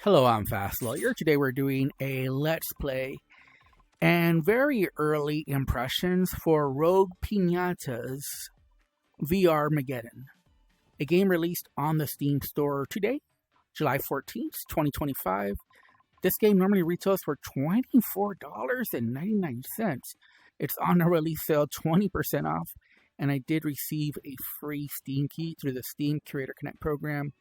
Hello, I'm Fast Lawyer. Today we're doing a Let's Play and very early impressions for Rogue Piñatas VRmageddon, a game released on the Steam store today, July 14th, 2025. This game normally retails for $24.99. It's on a release sale 20% off, and I did receive a free Steam key through the Steam Curator Connect program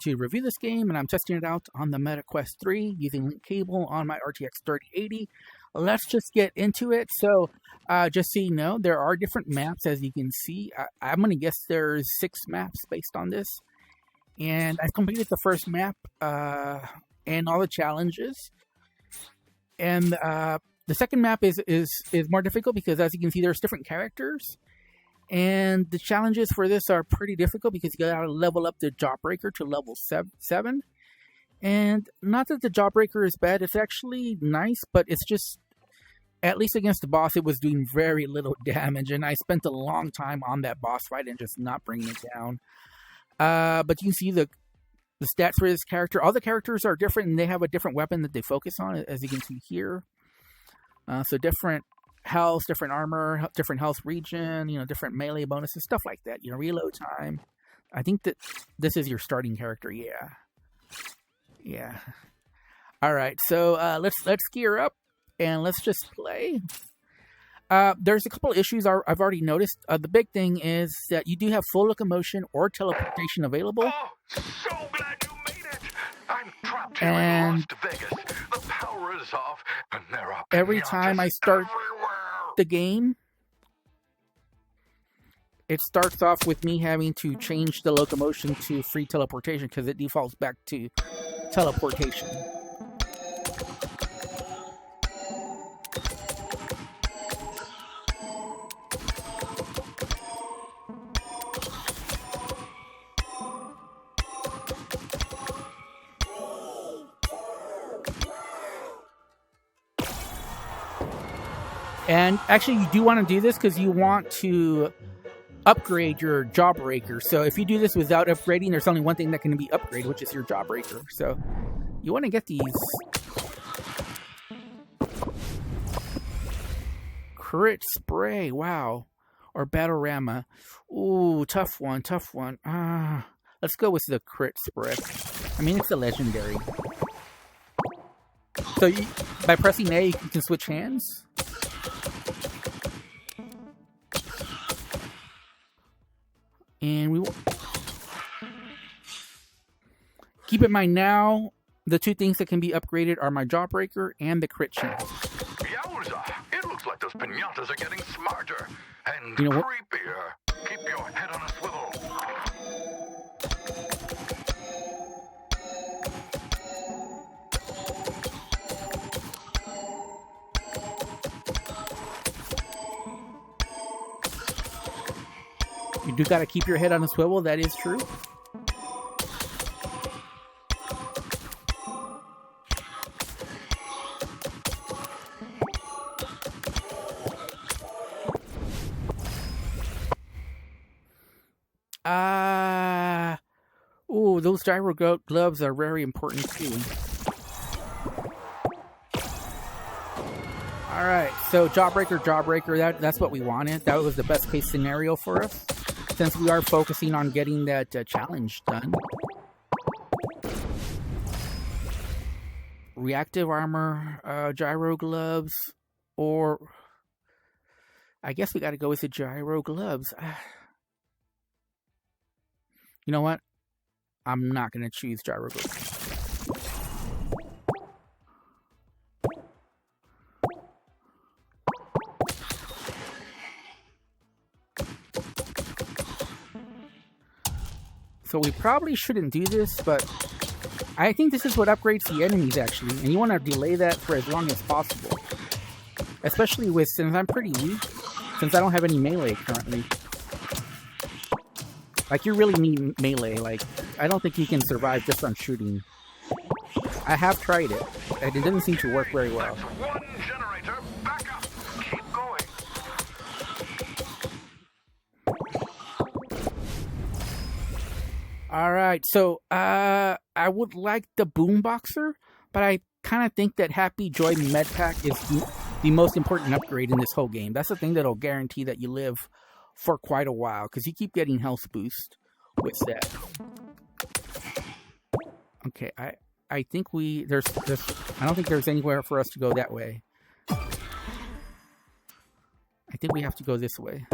to review this game, and I'm testing it out on the MetaQuest 3 using link cable on my RTX 3080. Let's just get into it. So, just so you know, there are different maps, as you can see. I'm going to guess there's 6 maps based on this. And I've completed the first map and all the challenges. And the second map is more difficult because, as you can see, there's different characters. And the challenges for this are pretty difficult because you gotta level up the Jawbreaker to level 7. And not that the Jawbreaker is bad, it's actually nice, but it's just, at least against the boss, it was doing very little damage. And I spent a long time on that boss fight and just not bringing it down. But you can see the stats for this character. All the characters are different and they have a different weapon that they focus on, as you can see here. So different health, different armor, different health region, different melee bonuses, stuff like that. Reload time. I think that this is your starting character. Yeah. All right, so let's gear up and let's just play. There's a couple of issues I've already noticed. The big thing is that you do have full locomotion or teleportation available. Oh, so glad you made it! I'm trapped here in Las Vegas. The power is off, and there are every time I start the game, it starts off with me having to change the locomotion to free teleportation because it defaults back to teleportation. And actually, you do want to do this because you want to upgrade your Jawbreaker. So if you do this without upgrading, there's only one thing that can be upgraded, which is your Jawbreaker. So you want to get these. Crit Spray, wow. Or Battle-Rama. Ooh, tough one. Let's go with the Crit Spray. I mean, it's a legendary. So by pressing A, you can switch hands. And we will keep in mind now, the two things that can be upgraded are my Jawbreaker and the crit chance. Yowza! It looks like those piñatas are getting smarter and creepier. Keep your head on a swivel. You do gotta keep your head on a swivel, that is true. Ooh, those gyro gloves are very important too. Alright, so Jawbreaker, that's what we wanted. That was the best case scenario for us, since we are focusing on getting that challenge done. Reactive armor, gyro gloves, or I guess we got to go with the gyro gloves. You know what? I'm not going to choose gyro gloves. So we probably shouldn't do this, but I think this is what upgrades the enemies, actually. And you want to delay that for as long as possible. Especially since I'm pretty weak, since I don't have any melee currently. Like, you really need melee. Like, I don't think you can survive just on shooting. I have tried it, and it didn't seem to work very well. One generator, back up. Keep going. All right, so I would like the Boomboxer, but I kind of think that Happy Joy Med Pack is the most important upgrade in this whole game. That's the thing that'll guarantee that you live for quite a while, because you keep getting health boost with that. Okay, I think there's I don't think there's anywhere for us to go that way. I think we have to go this way.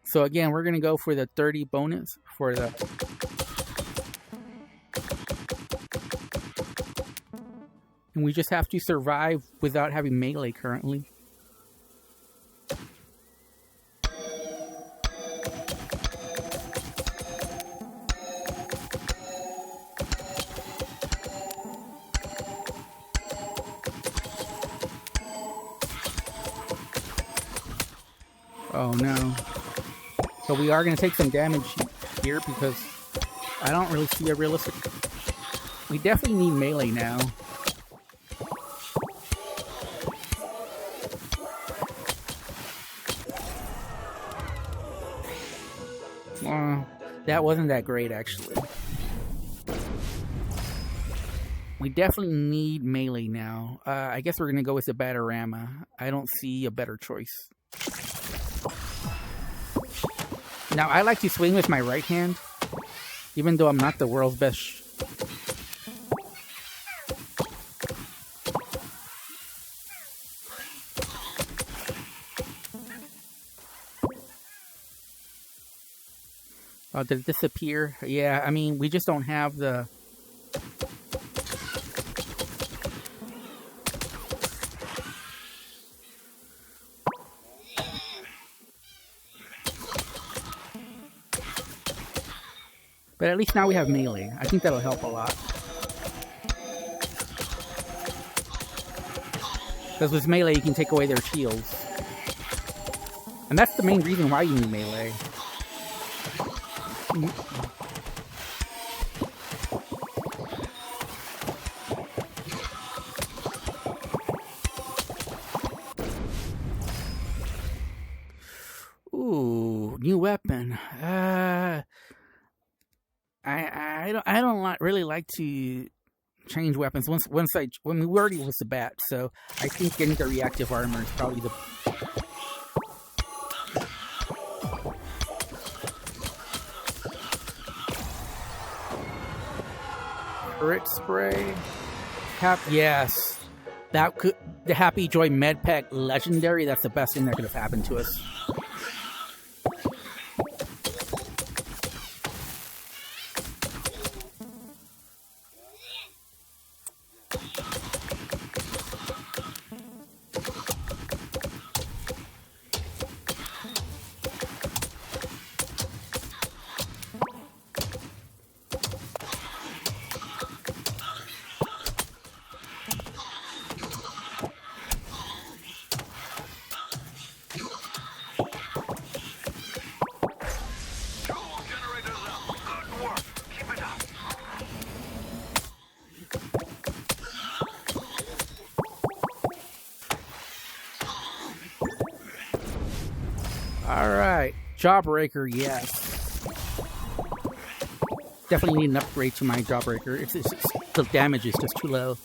So again, we're going to go for the 30 bonus for the... And we just have to survive without having melee currently. Oh no. So we are going to take some damage here because I don't really see a realistic... We definitely need melee now. That wasn't that great, actually. We definitely need melee now. I guess we're going to go with the Batarama. I don't see a better choice. Now, I like to swing with my right hand, even though I'm not the world's best. Oh, did it disappear? Yeah, I mean, we just don't have the... But at least now we have melee. I think that'll help a lot. Because with melee, you can take away their shields. And that's the main reason why you need melee. Ooh, new weapon. I don't really like to change weapons when we already was the bat, so I think getting the reactive armor is probably the... Crit spray. Yes. That could... The Happy Joy Med Pack Legendary, that's the best thing that could have happened to us. Alright, Jawbreaker, yes. Definitely need an upgrade to my Jawbreaker. The damage is just too low.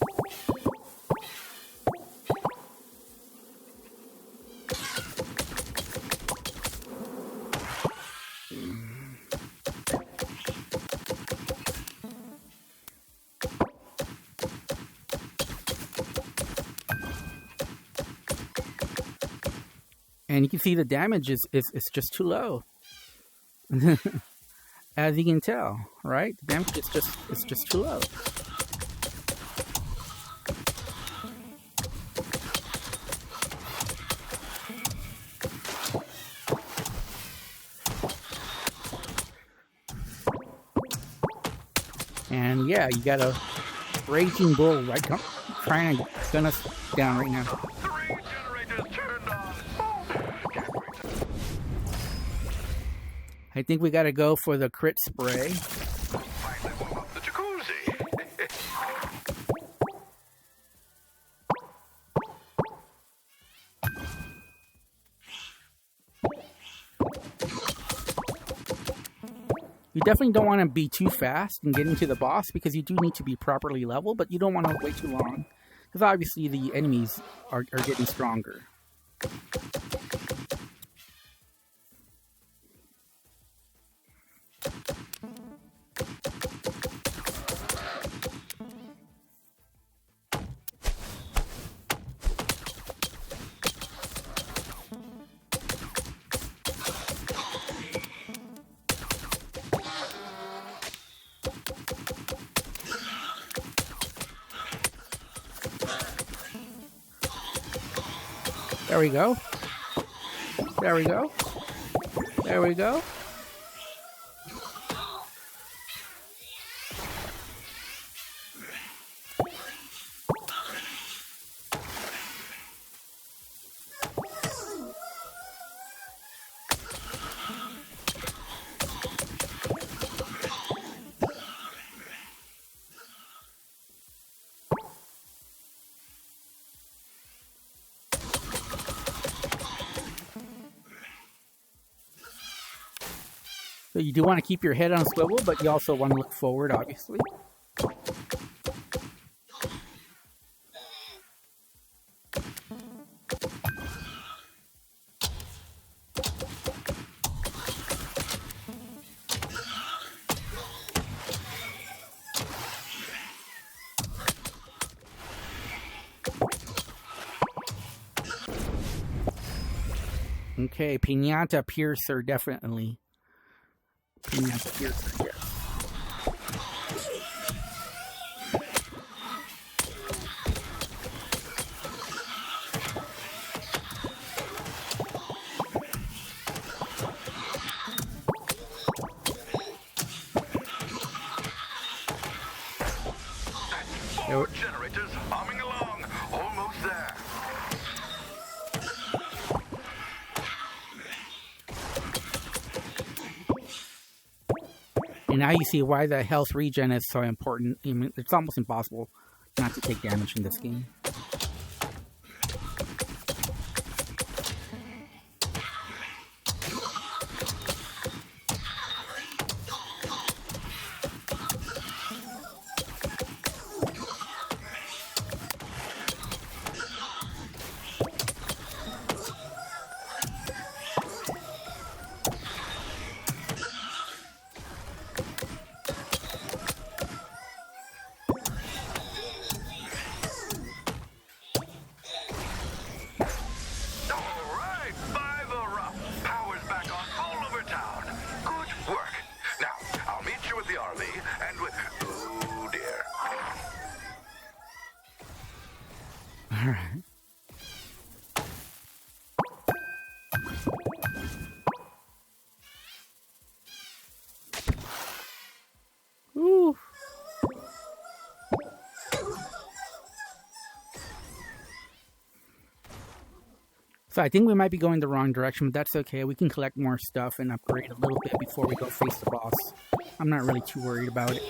And you can see the damage is just too low. As you can tell, right? The damage is just too low. And yeah, you got a raging bull right trying to gun us down right now. I think we gotta go for the crit spray. Finally warm up the jacuzzi. You definitely don't want to be too fast in getting to the boss because you do need to be properly leveled, but you don't want to wait too long because obviously the enemies are getting stronger. There we go. There we go. There we go. So you do want to keep your head on a swivel, but you also want to look forward, obviously. Okay, Piñata Piercer, definitely. Piñata Piercer, yes. Four generators humming along, almost there. And now you see why the health regen is so important. I mean, it's almost impossible not to take damage in this game. Alright. Ooh. So I think we might be going the wrong direction, but that's okay. We can collect more stuff and upgrade a little bit before we go face the boss. I'm not really too worried about it.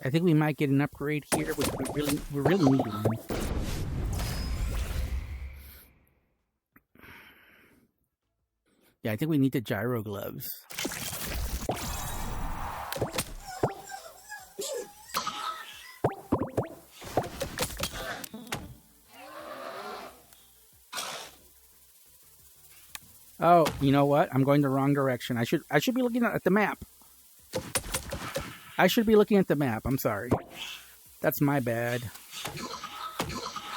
I think we might get an upgrade here, which we really need one. Yeah, I think we need the gyro gloves. Oh, you know what? I'm going the wrong direction. I should be looking at the map. I should be looking at the map. I'm sorry. That's my bad.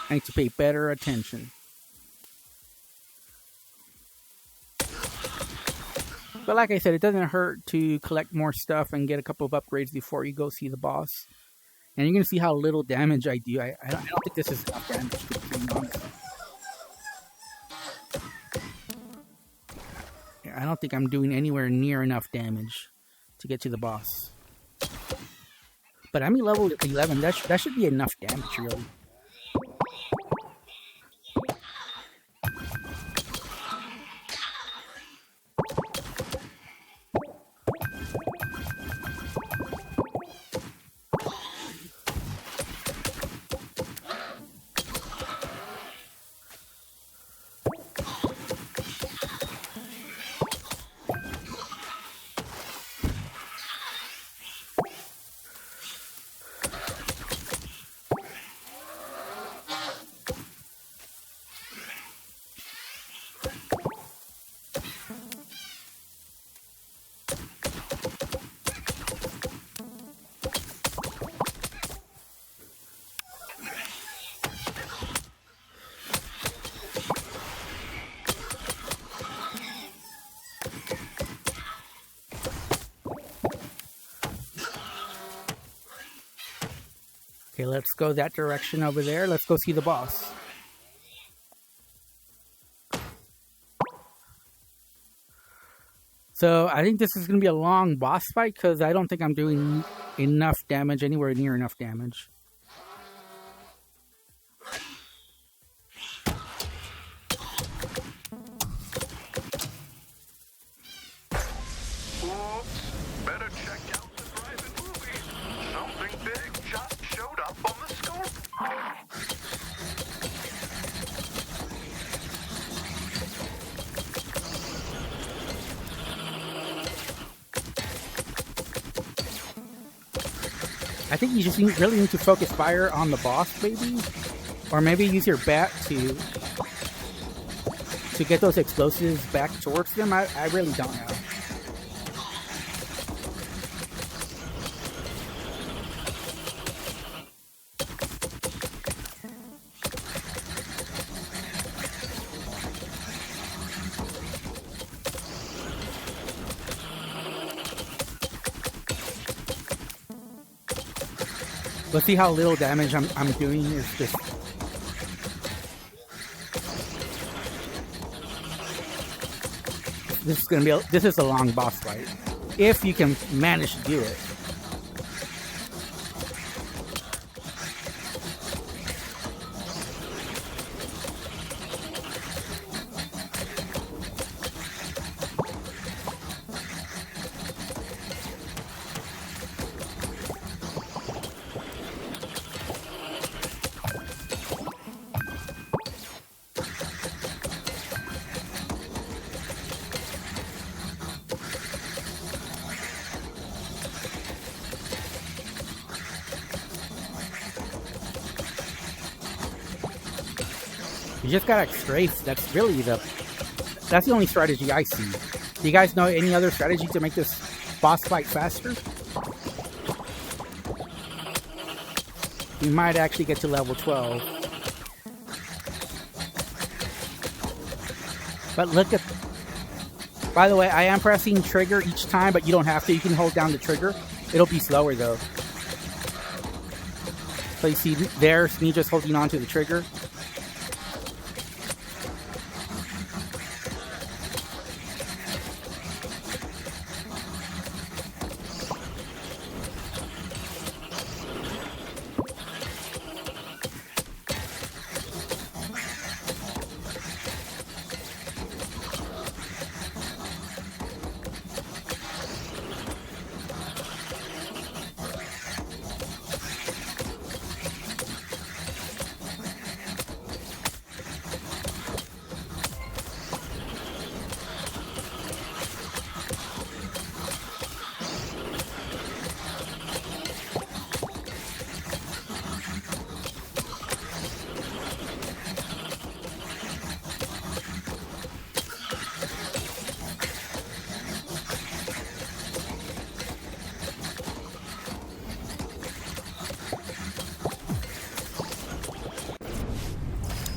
I need to pay better attention. But like I said, it doesn't hurt to collect more stuff and get a couple of upgrades before you go see the boss. And you're going to see how little damage I do. I don't think this is enough damage, to be honest. I don't think I'm doing anywhere near enough damage to get to the boss. But I'm level 11. That should be enough damage, really. Okay, let's go that direction over there. Let's go see the boss. So I think this is going to be a long boss fight because I don't think I'm doing enough damage, anywhere near enough damage. Better check out the drive-in movie. Something big just showed up on the scope. I think you just really need to focus fire on the boss, maybe? Or maybe use your bat to get those explosives back towards them. I really don't know. Let's see how little damage I'm doing. Is just this is a long boss fight. If you can manage to do it. You just gotta strafe. That's the only strategy I see. Do you guys know any other strategy to make this boss fight faster? We might actually get to level 12. But look at... By the way, I am pressing trigger each time, but you don't have to. You can hold down the trigger. It'll be slower though. So you see, there's me just holding on to the trigger.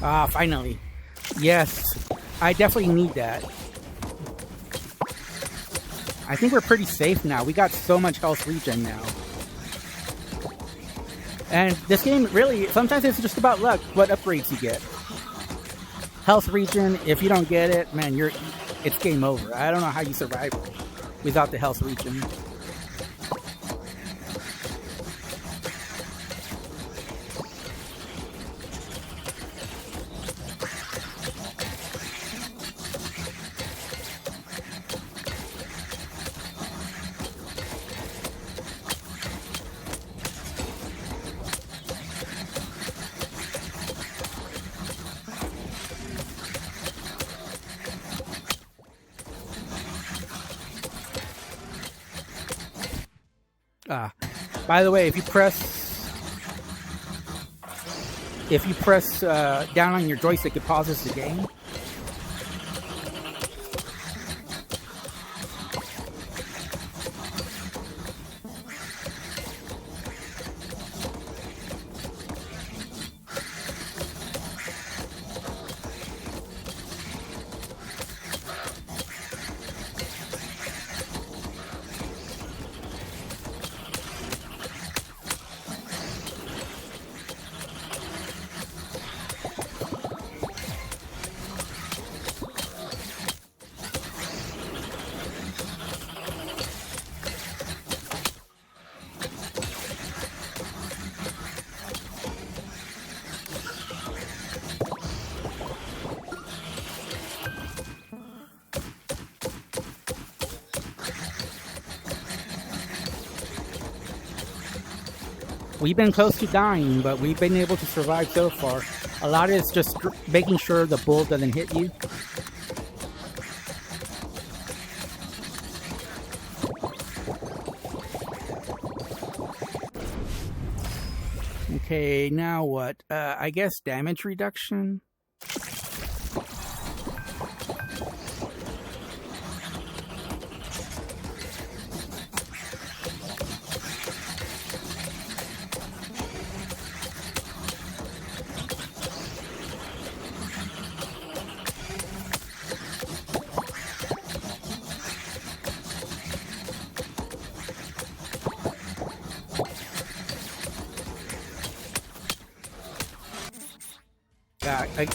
Ah, finally. Yes, I definitely need that. I think we're pretty safe now. We got so much health regen now. And this game really, sometimes it's just about luck, what upgrades you get. Health regen, if you don't get it, man, it's game over. I don't know how you survive without the health regen. By the way, if you press down on your joystick, it pauses the game. We've been close to dying, but we've been able to survive so far. A lot of it's just making sure the bull doesn't hit you. Okay, now what? I guess damage reduction?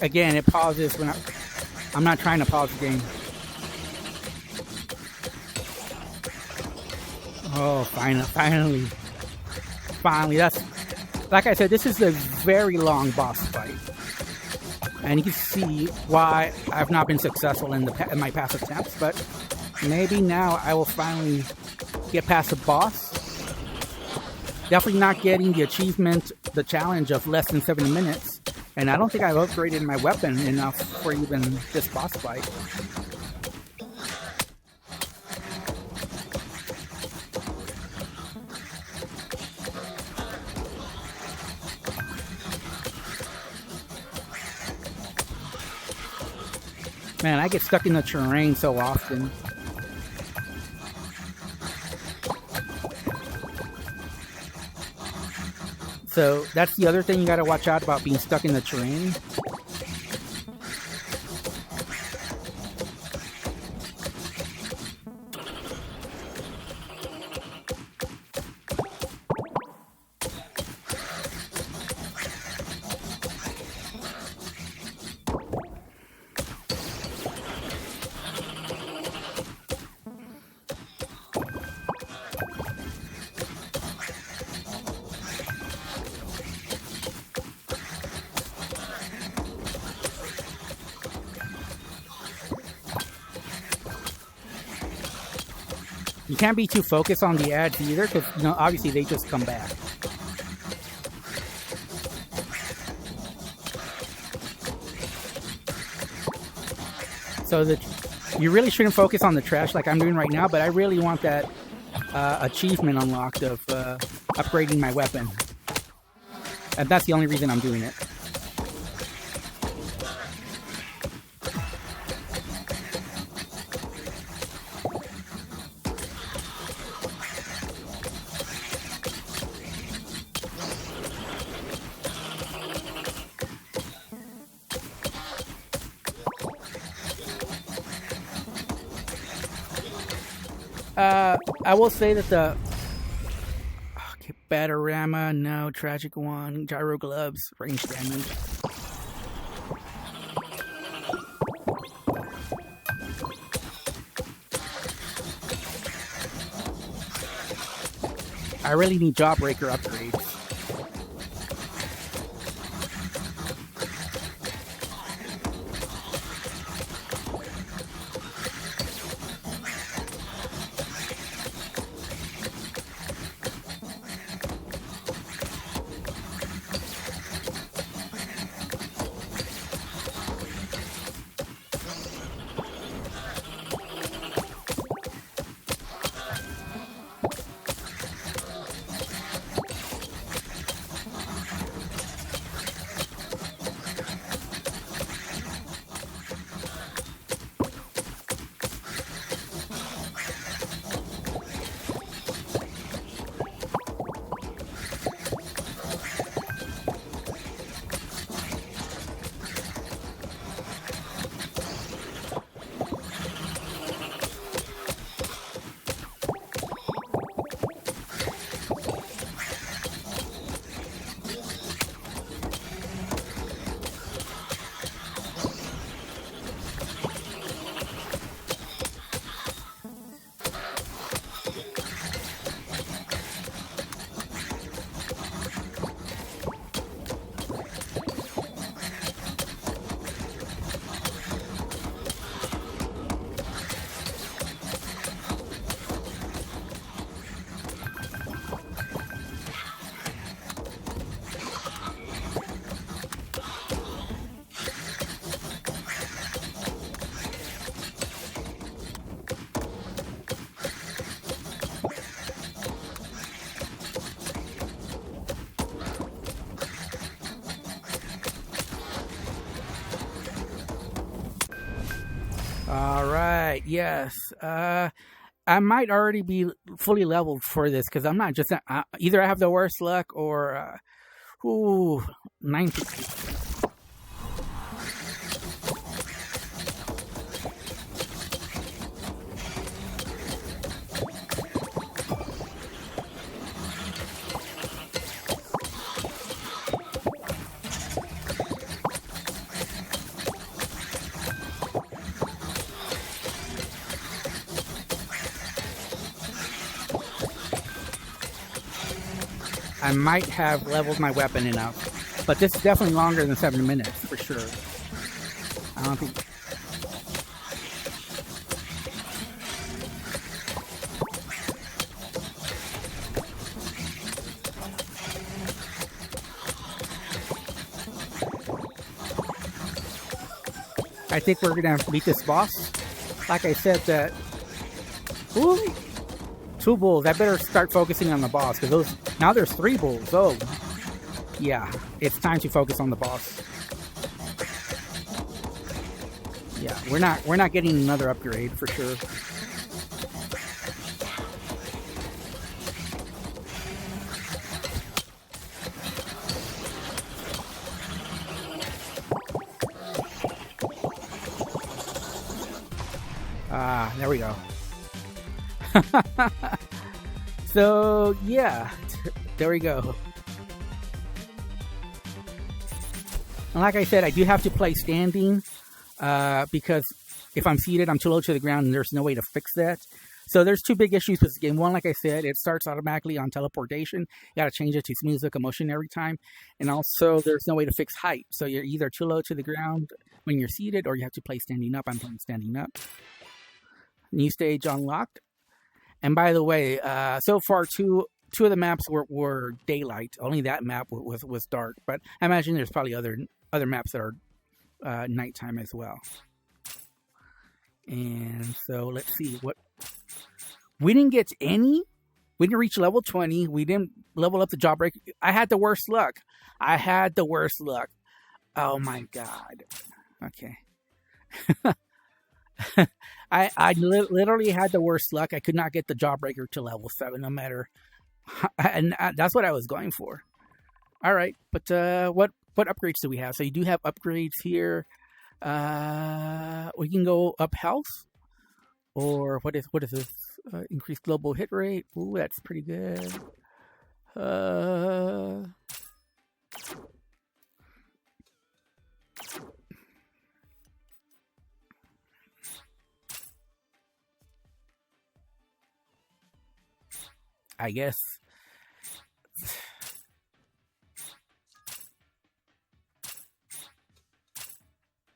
Again, it pauses when I'm not trying to pause the game. Oh, finally. That's, like I said, this is a very long boss fight. And you can see why I've not been successful in my past attempts, but maybe now I will finally get past the boss. Definitely not getting the achievement, the challenge of less than 70 minutes. And I don't think I've upgraded my weapon enough for even this boss fight. Man, I get stuck in the terrain so often. So that's the other thing you gotta watch out about being stuck in the terrain. You can't be too focused on the ads either, because, you know, obviously they just come back. So that you really shouldn't focus on the trash like I'm doing right now, but I really want that achievement unlocked of upgrading my weapon. And that's the only reason I'm doing it. I will say that the okay, Batarama, no, Tragic One, Gyro Gloves, range damage. I really need Jawbreaker upgrades. All right, yes. I might already be fully leveled for this because I'm not just either I have the worst luck or 90. I might have leveled my weapon enough, but this is definitely longer than 7 minutes for sure. I don't think. I think we're gonna beat this boss. Like I said, that. Ooh, 2 bulls. I better start focusing on the boss because those. Now there's 3 bulls. Oh, yeah. It's time to focus on the boss. Yeah, we're not getting another upgrade for sure. There we go. So, yeah. There we go. And like I said, I do have to play standing because if I'm seated, I'm too low to the ground and there's no way to fix that. So there's 2 big issues with this game. One, like I said, it starts automatically on teleportation. You got to change it to smooth locomotion every time. And also, there's no way to fix height. So you're either too low to the ground when you're seated or you have to play standing up. I'm playing standing up. New stage unlocked. And by the way, so far, two of the maps were daylight. Only that map was dark. But I imagine there's probably other maps that are nighttime as well. And so let's see what we didn't get any. We didn't reach level 20. We didn't level up the Jawbreaker. I had the worst luck. Oh my god. Okay. I literally had the worst luck. I could not get the Jawbreaker to level 7, no matter. And that's what I was going for. All right, but what upgrades do we have? So you do have upgrades here. We can go up health, or what is this? increased global hit rate. Ooh, that's pretty good. I guess.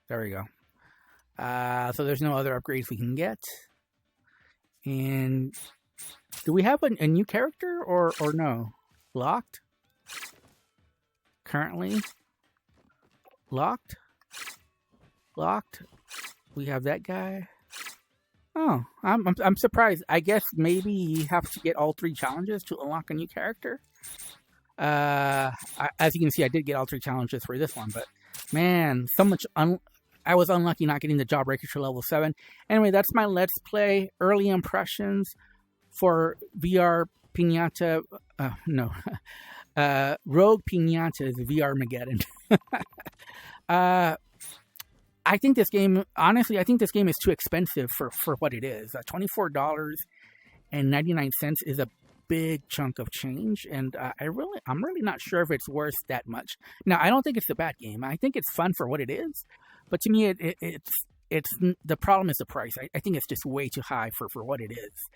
There we go. So there's no other upgrades we can get. And do we have a new character or no? Locked? Currently? Locked? Locked? We have that guy. Oh, I'm surprised. I guess maybe you have to get all 3 challenges to unlock a new character. As you can see, I did get all 3 challenges for this one, but man, so much I was unlucky not getting the Jawbreaker to level 7. Anyway, that's my Let's Play early impressions for VR Piñata. Rogue Piñatas VRmageddon. I think this game, honestly, is too expensive for what it is. $24.99 is a big chunk of change, and I'm really not sure if it's worth that much. Now, I don't think it's a bad game. I think it's fun for what it is, but to me, it's the problem is the price. I think it's just way too high for what it is.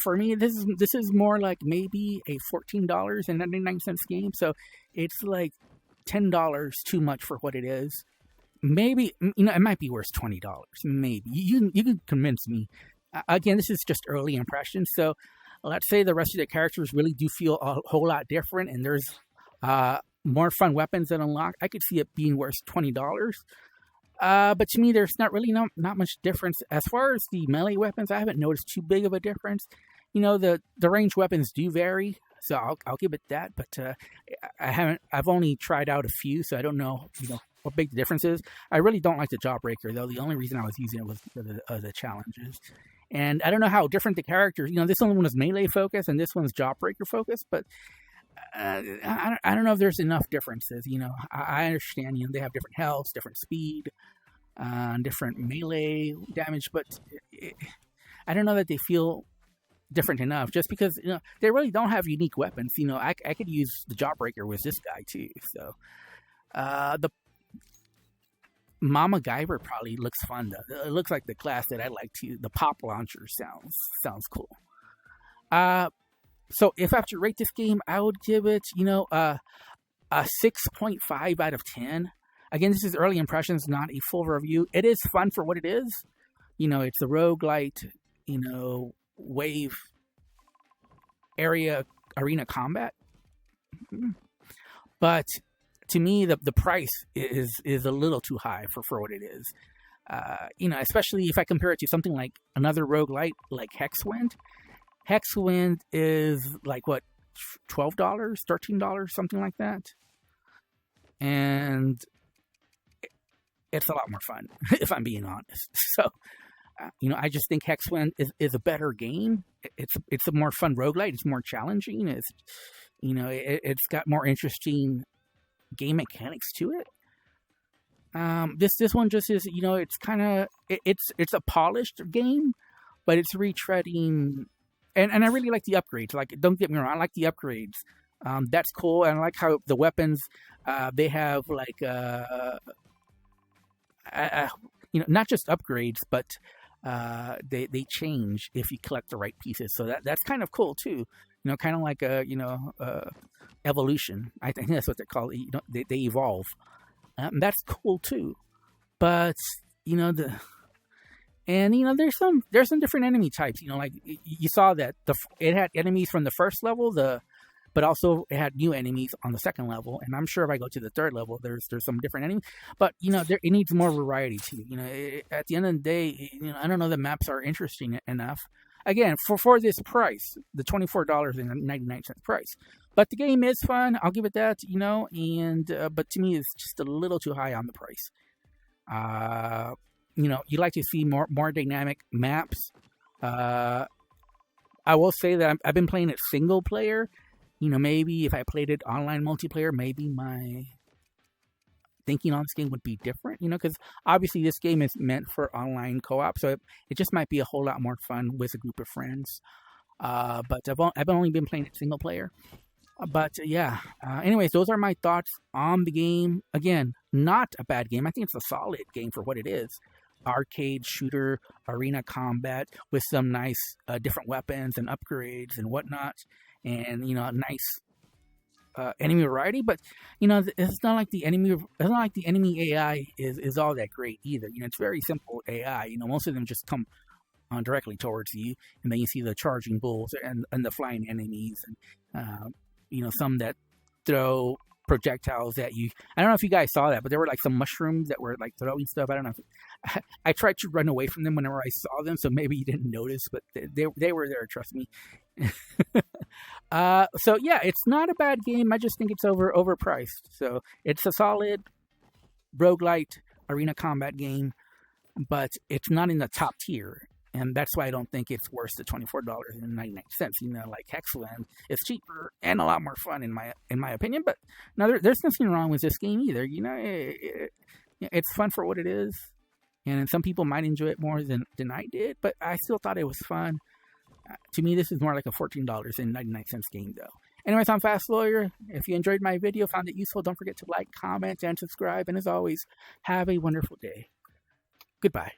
For me, this is more like maybe a $14.99 game, so it's like $10 too much for what it is. Maybe, it might be worth $20. Maybe. You can convince me. Again, this is just early impressions, so let's say the rest of the characters really do feel a whole lot different, and there's more fun weapons that unlock. I could see it being worth $20. But to me, there's not much difference. As far as the melee weapons, I haven't noticed too big of a difference. The range weapons do vary, so I'll give it that. But I've only tried out a few, so I don't know, what big the difference is. I really don't like the Jawbreaker, though. The only reason I was using it was for the challenges. And I don't know how different the characters, this one is melee focused and this one's Jawbreaker focused, but I don't know if there's enough differences. I understand, they have different health, different speed, different melee damage, but I don't know that they feel different enough just because, they really don't have unique weapons. I could use the Jawbreaker with this guy too. So, the Mama Guyver probably looks fun though. It looks like the class that I like too. The pop launcher sounds cool. So if I have to rate this game, I would give it, a 6.5 out of 10. Again, this is early impressions, not a full review. It is fun for what it is. It's a rogue-lite, wave arena combat. But to me, the price is a little too high for what it is. Especially if I compare it to something like another roguelite like Hexwind. Hexwind is like what, $12, $13, something like that. And it's a lot more fun, if I'm being honest. So, I just think Hexwind is a better game. It's a more fun roguelite. It's more challenging. It's got more interesting game mechanics to it. This one just is, it's kind of, it's a polished game, but it's retreading. And I really like the upgrades. Like, don't get me wrong, I like the upgrades. That's cool. And I like how the weapons, they have like, not just upgrades, but they change if you collect the right pieces. So that's kind of cool too. Kind of like evolution. I think that's what they're called. They evolve. That's cool too. But there's some different enemy types. Like you saw that it had enemies from the first level, but also it had new enemies on the second level. And I'm sure if I go to the third level, there's some different enemies. But it needs more variety too. At the end of the day, I don't know the maps are interesting enough. Again, for this price, the $24.99 price. But the game is fun. I'll give it that. But to me, it's just a little too high on the price. You like to see more dynamic maps. I will say that I've been playing it single player. Maybe if I played it online multiplayer, maybe my thinking on this game would be different, because obviously this game is meant for online co-op, so it just might be a whole lot more fun with a group of friends. But I've only been playing it single player. But yeah, anyways, those are my thoughts on the game. Again, not a bad game. I think it's a solid game for what it is. Arcade shooter, arena combat with some nice different weapons and upgrades and whatnot, and nice enemy variety. But it's not like the enemy AI is all that great either. It's very simple AI. Most of them just come directly towards you, and then you see the charging bulls and the flying enemies, and some that throw projectiles at you. I don't know if you guys saw that, but there were like some mushrooms that were like throwing stuff. I don't know. I tried to run away from them whenever I saw them, so maybe you didn't notice, but they were there. Trust me. So yeah, it's not a bad game. I just think it's overpriced. So it's a solid roguelite arena combat game, but it's not in the top tier. And that's why I don't think it's worth the $24.99. Like Hexland is cheaper and a lot more fun in my opinion. But now there's nothing wrong with this game either. It's fun for what it is, and some people might enjoy it more than I did. But I still thought it was fun. To me, this is more like a $14.99 game, though. Anyways, I'm Fast Lawyer. If you enjoyed my video, found it useful, don't forget to like, comment, and subscribe. And as always, have a wonderful day. Goodbye.